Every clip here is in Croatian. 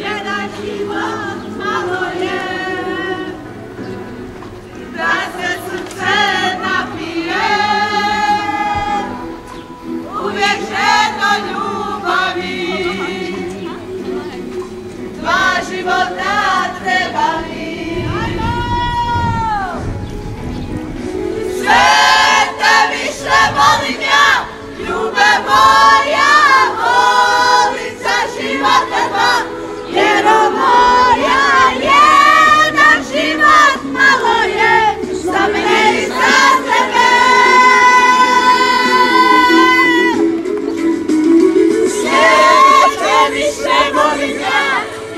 jedan život malo je, da se srce napije, uvijek željno ljubavi, dva života trebali. Sve te više volim ja, ljube moja, volim za života dva, jer moja jedan život malo je, za mene i za tebe. Sve te više volim ja,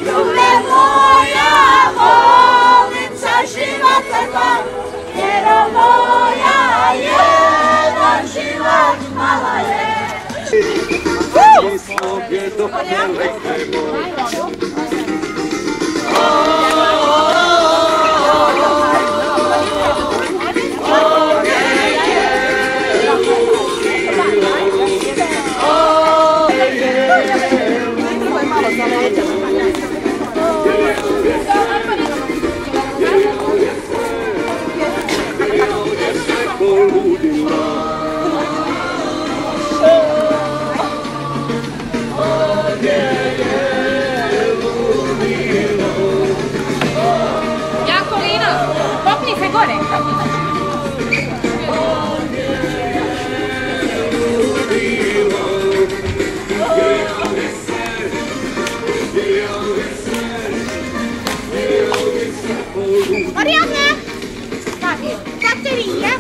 ljube moja, volim za života dva, jer moja jedan život malo je. Marianne! Batteria!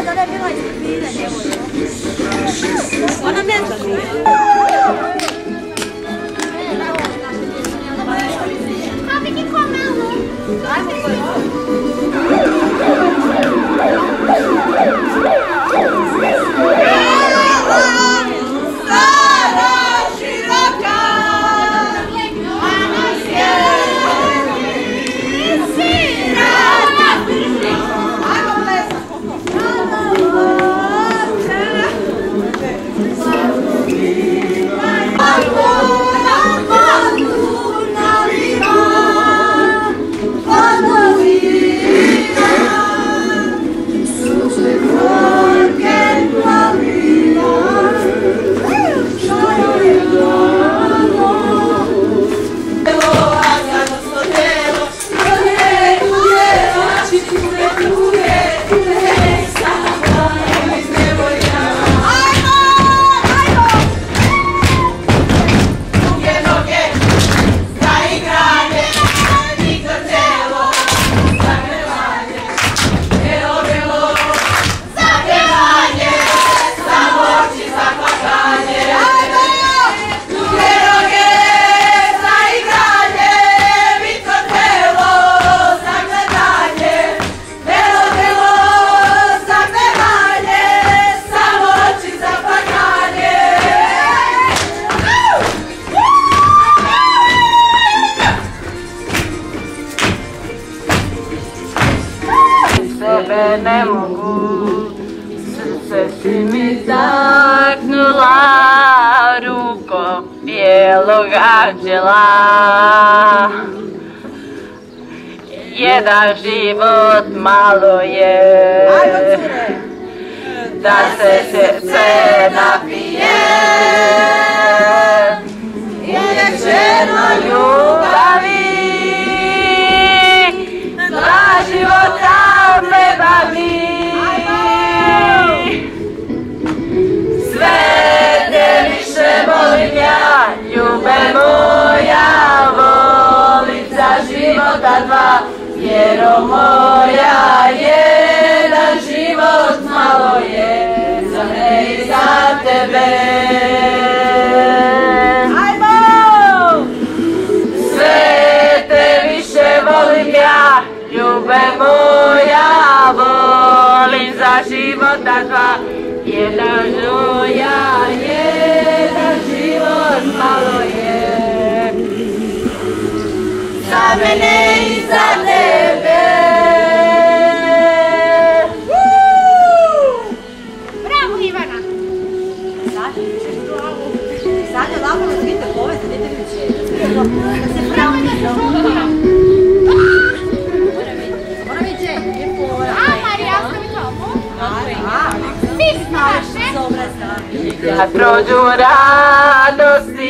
Da ne bilo ispira, djevojko. Ona ne zna. Papi, che come? Sebe ne mogu, srce si mi taknula, ruko bijelog anđela. Jedan život malo je, da se srce napije, uvijek željno ljubavi, dva života treba mi. Sve te više volim ja, ljube moja, volim za života dva, jer moja jedan život malo je, za mene i za tebe. Sve te više volim ja, ljube moja, volim za života dva, jedan život malo je, za mene za tebe. Bravo, Ivana! Sad ovako da vidite povesti, da se pravi da se šokira. Mora biti želj, je pora. A, Marija, ostavi tomu. Svi znaš, ne? Ja prođu radosti.